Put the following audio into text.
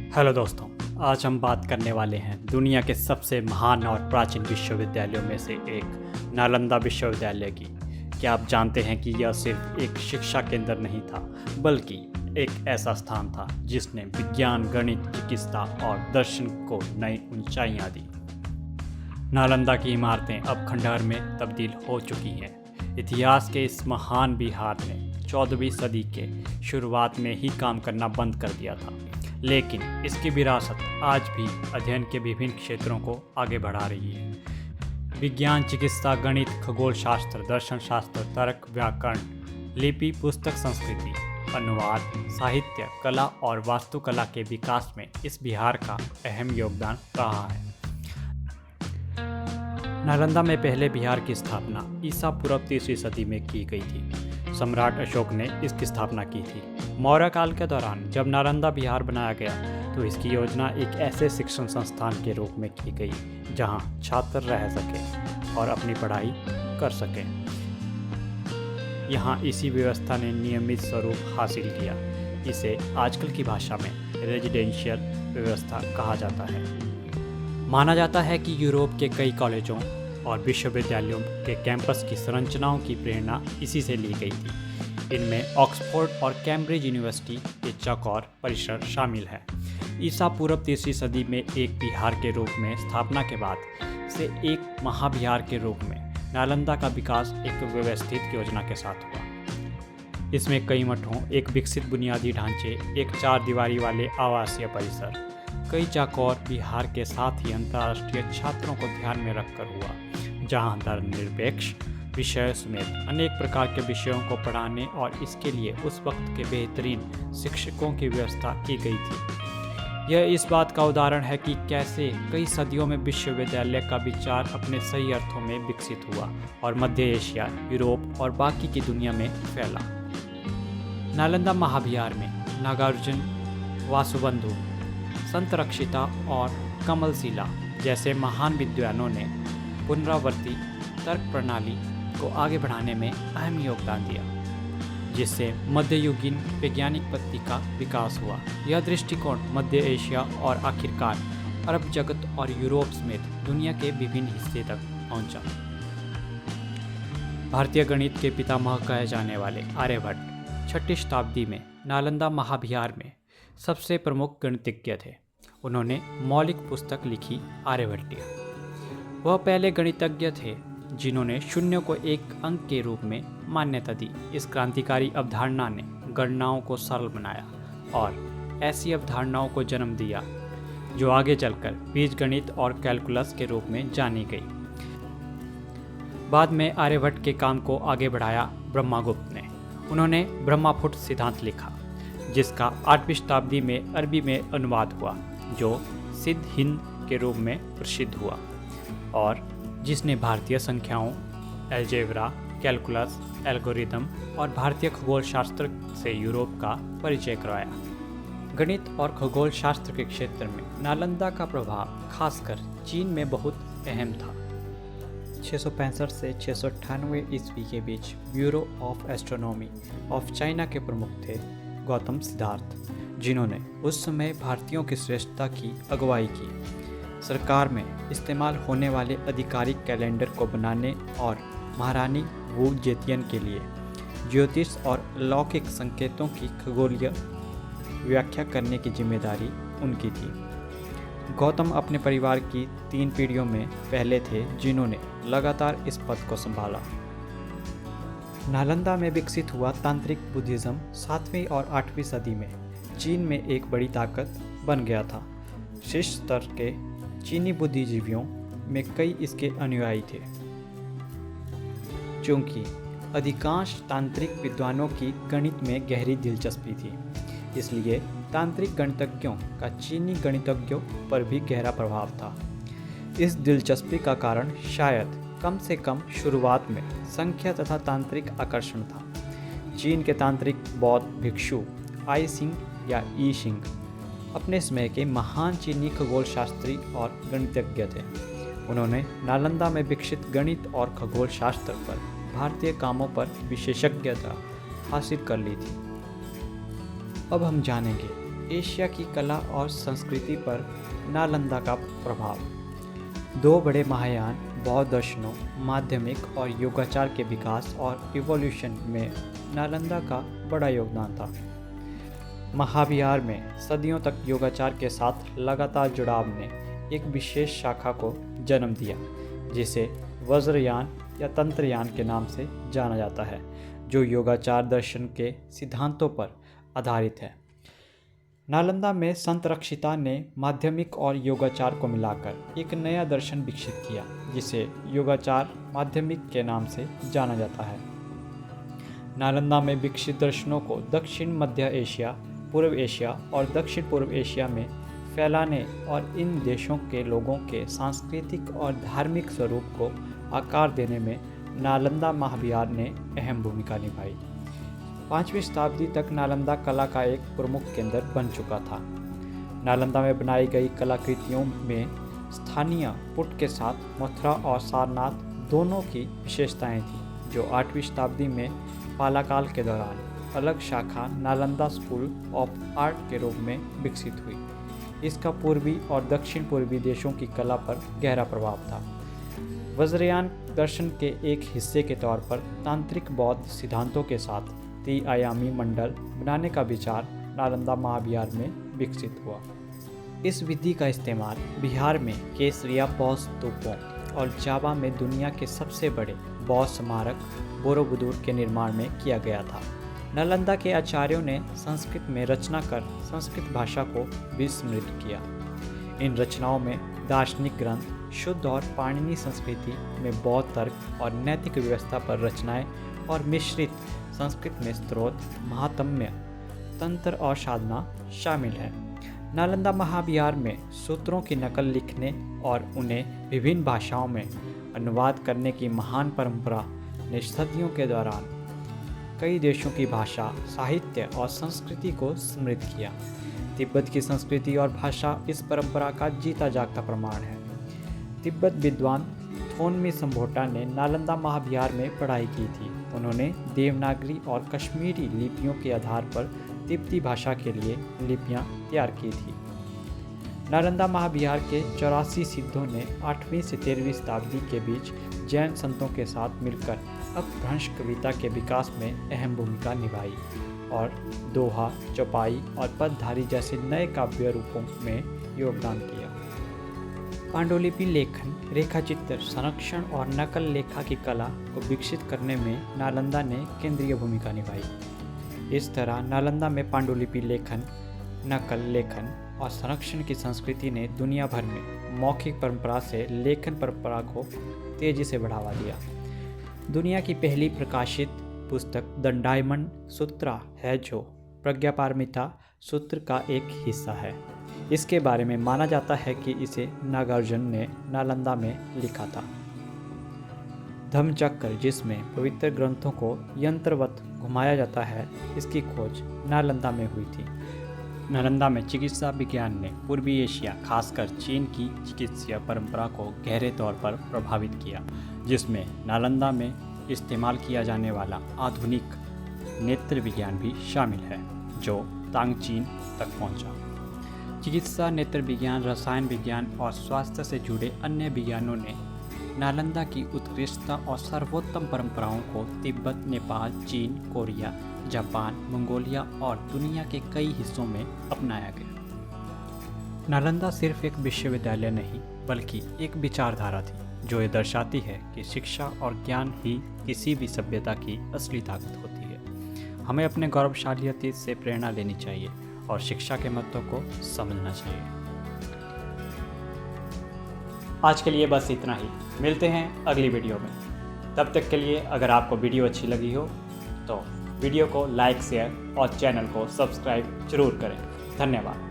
Hello दोस्तों, आज हम बात करने वाले हैं दुनिया के सबसे महान और प्राचीन विश्वविद्यालयों में से एक नालंदा विश्वविद्यालय की। क्या आप जानते हैं कि यह सिर्फ एक शिक्षा केंद्र नहीं था, बल्कि एक ऐसा स्थान था जिसने विज्ञान, गणित, चिकित्सा और दर्शन को नई ऊंचाइयां दी। नालंदा की इमारतें अब खंडहर में तब्दील हो चुकी हैं। इतिहास के इस महान विहार ने 14वीं सदी के शुरुआत में ही काम करना बंद कर दिया था, लेकिन इसकी विरासत आज भी अध्ययन के विभिन्न क्षेत्रों को आगे बढ़ा रही है। विज्ञान, चिकित्सा, गणित, खगोल शास्त्र, दर्शन शास्त्र, तर्क, व्याकरण, लिपि, पुस्तक संस्कृति, अनुवाद, साहित्य, कला और वास्तुकला के विकास में इस विहार का अहम योगदान रहा है। नालंदा में पहले विहार की स्थापना ईसा पूर्व 3वीं सदी में की गई थी। सम्राट अशोक ने इसकी स्थापना की थी। मौर्य काल के दौरान जब नालंदा विहार बनाया गया तो इसकी योजना एक ऐसे शिक्षण संस्थान के रूप में की गई जहां छात्र रह सके और अपनी पढ़ाई कर सके। यहां इसी व्यवस्था ने नियमित स्वरूप हासिल किया। इसे आजकल की भाषा में रेजिडेंशियल व्यवस्था कहा जाता है। माना जाता है कि यूरोप के कई कॉलेजों और विश्वविद्यालयों के कैंपस की संरचनाओं की प्रेरणा इसी से ली गई थी। इनमें ऑक्सफोर्ड और कैम्ब्रिज यूनिवर्सिटी के चौकोर परिसर शामिल है। ईसा पूर्व 3वीं सदी में एक विहार के रूप में स्थापना के बाद से एक महाविहार के रूप में नालंदा का विकास एक व्यवस्थित योजना के साथ हुआ। इसमें कई मठों, एक विकसित बुनियादी ढांचे, एक 4 दीवारी वाले आवासीय परिसर, कई चौकोर विहार के साथ ही अंतर्राष्ट्रीय छात्रों को ध्यान में रखकर हुआ, जहां धर्मनिरपेक्ष विषय समेत अनेक प्रकार के विषयों को पढ़ाने और इसके लिए उस वक्त के बेहतरीन शिक्षकों की व्यवस्था की गई थी। यह इस बात का उदाहरण है कि कैसे कई सदियों में विश्वविद्यालय का विचार अपने सही अर्थों में विकसित हुआ और मध्य एशिया, यूरोप और बाकी की दुनिया में फैला। नालंदा महाविहार में नागार्जुन, वासुबंधु, संत रक्षिता और कमलशिला जैसे महान विद्वानों ने पुनरावर्ती तर्क प्रणाली को आगे बढ़ाने में अहम योगदान दिया, जिससे मध्ययुगीन वैज्ञानिक पद्धति का विकास हुआ। यह दृष्टिकोण मध्य एशिया और आखिरकार अरब जगत और यूरोप समेत दुनिया के विभिन्न हिस्से तक पहुंचा। भारतीय गणित के पितामह कहे जाने वाले आर्यभट्ट 6वीं शताब्दी में नालंदा महाविहार में सबसे प्रमुख गणितज्ञ थे। उन्होंने मौलिक पुस्तक लिखी, आर्यभट्टीय। वह पहले गणितज्ञ थे जिन्होंने शून्य को एक अंक के रूप में मान्यता दी। इस क्रांतिकारी अवधारणा ने गणनाओं को सरल बनाया और ऐसी अवधारणाओं को जन्म दिया जो आगे चलकर बीजगणित और कैलकुलस के रूप में जानी गई। बाद में आर्यभट्ट के काम को आगे बढ़ाया ब्रह्मगुप्त ने। उन्होंने ब्रह्मफुट सिद्धांत लिखा, जिसका 8वीं शताब्दी में अरबी में अनुवाद हुआ, जो सिद्ध हिंद के रूप में प्रसिद्ध हुआ और जिसने भारतीय संख्याओं, अलजेब्रा, कैलकुलस, एल्गोरिदम और भारतीय खगोल शास्त्र से यूरोप का परिचय करवाया। गणित और खगोल शास्त्र के क्षेत्र में नालंदा का प्रभाव खासकर चीन में बहुत अहम था। 665 से 698 ईस्वी के बीच bureau of astronomy of China के प्रमुख थे गौतम सिद्धार्थ, जिन्होंने उस समय भारतीयों की श्रेष्ठता की अगुवाई की। सरकार में इस्तेमाल होने वाले आधिकारिक कैलेंडर को बनाने और महारानी वू जेतियन के लिए ज्योतिष और अलौकिक संकेतों की खगोलीय व्याख्या करने की जिम्मेदारी उनकी थी। गौतम अपने परिवार की 3 पीढ़ियों में पहले थे जिन्होंने लगातार इस पद को संभाला। नालंदा में विकसित हुआ तांत्रिक बुद्धिज़्म 7वीं और 8वीं सदी में चीन में एक बड़ी ताकत बन गया था। शीर्ष स्तर के चीनी बुद्धिजीवियों में कई इसके अनुयायी थे। चूंकि अधिकांश तांत्रिक विद्वानों की गणित में गहरी दिलचस्पी थी, इसलिए तांत्रिक गणितज्ञों का चीनी गणितज्ञों पर भी गहरा प्रभाव था। इस दिलचस्पी का कारण शायद कम से कम शुरुआत में संख्या तथा तांत्रिक आकर्षण था। चीन के तांत्रिक बौद्ध भिक्षु आई सिंह या ई सिंह अपने समय के महान चीनी खगोल शास्त्री और गणितज्ञ थे। उन्होंने नालंदा में विकसित गणित और खगोल शास्त्र पर भारतीय कामों पर विशेषज्ञता हासिल कर ली थी। अब हम जानेंगे एशिया की कला और संस्कृति पर नालंदा का प्रभाव। दो बड़े महायान बौद्ध दर्शनों, माध्यमिक और योगाचार के विकास और इवोल्यूशन में नालंदा का बड़ा योगदान था। महाविहार में सदियों तक योगाचार के साथ लगातार जुड़ाव ने एक विशेष शाखा को जन्म दिया, जिसे वज्रयान या तंत्रयान के नाम से जाना जाता है, जो योगाचार दर्शन के सिद्धांतों पर आधारित है। नालंदा में संत रक्षिता ने माध्यमिक और योगाचार को मिलाकर एक नया दर्शन विकसित किया, जिसे योगाचार माध्यमिक के नाम से जाना जाता है। नालंदा में विकसित दर्शनों को दक्षिण मध्य एशिया, पूर्व एशिया और दक्षिण पूर्व एशिया में फैलाने और इन देशों के लोगों के सांस्कृतिक और धार्मिक स्वरूप को आकार देने में नालंदा महाविहार ने अहम भूमिका निभाई। 5वीं शताब्दी तक नालंदा कला का एक प्रमुख केंद्र बन चुका था। नालंदा में बनाई गई कलाकृतियों में स्थानीय पुट के साथ मथुरा और सारनाथ दोनों की विशेषताएं थीं, जो 8वीं शताब्दी में पालाकाल के दौरान अलग शाखा नालंदा स्कूल ऑफ आर्ट के रूप में विकसित हुई। इसका पूर्वी और दक्षिण पूर्वी देशों की कला पर गहरा प्रभाव था। वज्रयान दर्शन के एक हिस्से के तौर पर तांत्रिक बौद्ध सिद्धांतों के साथ त्रिआयामी मंडल बनाने का विचार नालंदा महाविहार में विकसित हुआ। इस विधि का इस्तेमाल बिहार में केसरिया बौद्ध स्तूपों और जावा में दुनिया के सबसे बड़े बौद्ध स्मारक बोरोबुदुर के निर्माण में किया गया था। नालंदा के आचार्यों ने संस्कृत में रचना कर संस्कृत भाषा को भी समृद्ध किया। इन रचनाओं में दार्शनिक ग्रंथ, शुद्ध और पाणिनि संस्कृति में बौद्ध तर्क और नैतिक व्यवस्था पर रचनाएं और मिश्रित संस्कृत में स्त्रोत, महात्म्य, तंत्र और साधना शामिल है। नालंदा महाविहार में सूत्रों की नकल लिखने और उन्हें विभिन्न भाषाओं में अनुवाद करने की महान परंपरा ने सदियों के दौरान कई देशों की भाषा, साहित्य और संस्कृति को समृद्ध किया। तिब्बत की संस्कृति और भाषा इस परंपरा का जीता जागता प्रमाण है। तिब्बत विद्वान थोनमी संभोटा ने नालंदा महाविहार में पढ़ाई की थी। उन्होंने देवनागरी और कश्मीरी लिपियों के आधार पर तिब्बती भाषा के लिए लिपियां तैयार की थी। नालंदा महाविहार के 84 सिद्धों ने 8वीं से 13वीं शताब्दी के बीच जैन संतों के साथ मिलकर अपभ्रंश कविता के विकास में अहम भूमिका निभाई और दोहा, चौपाई और पदधारी जैसे नए काव्य रूपों में योगदान किया। पांडुलिपि लेखन, रेखाचित्र, संरक्षण और नकल लेखा की कला को विकसित करने में नालंदा ने केंद्रीय भूमिका निभाई। इस तरह नालंदा में पांडुलिपि लेखन, नकल लेखन और संरक्षण की संस्कृति ने दुनिया भर में मौखिक परंपरा से लेखन परंपरा को तेजी से बढ़ावा दिया। दुनिया की पहली प्रकाशित पुस्तक दंडायमन सूत्रा है, जो प्रज्ञापारमिता सूत्र का एक हिस्सा है। इसके बारे में माना जाता है कि इसे नागार्जुन ने नालंदा में लिखा था। धम्मचक्र, जिसमें पवित्र ग्रंथों को यंत्रवत घुमाया जाता है, इसकी खोज नालंदा में हुई थी। नालंदा में चिकित्सा विज्ञान ने पूर्वी एशिया, खासकर चीन की चिकित्सीय परंपरा को गहरे तौर पर प्रभावित किया, जिसमें नालंदा में इस्तेमाल किया जाने वाला आधुनिक नेत्र विज्ञान भी शामिल है, जो तांगचीन तक पहुंचा। चिकित्सा, नेत्र विज्ञान, रसायन विज्ञान और स्वास्थ्य से जुड़े अन्य विज्ञानों ने नालंदा की उत्कृष्टता और सर्वोत्तम परंपराओं को तिब्बत, नेपाल, चीन, कोरिया, जापान, मंगोलिया और दुनिया के कई हिस्सों में अपनाया गया। नालंदा सिर्फ एक विश्वविद्यालय नहीं, बल्कि एक विचारधारा थी, जो ये दर्शाती है कि शिक्षा और ज्ञान ही किसी भी सभ्यता की असली ताकत होती है। हमें अपने गौरवशाली अतीत से प्रेरणा लेनी चाहिए और शिक्षा के महत्व को समझना चाहिए। आज के लिए बस इतना ही। मिलते हैं अगली वीडियो में। तब तक के लिए अगर आपको वीडियो अच्छी लगी हो तो वीडियो को लाइक, शेयर और चैनल को सब्सक्राइब जरूर करें। धन्यवाद।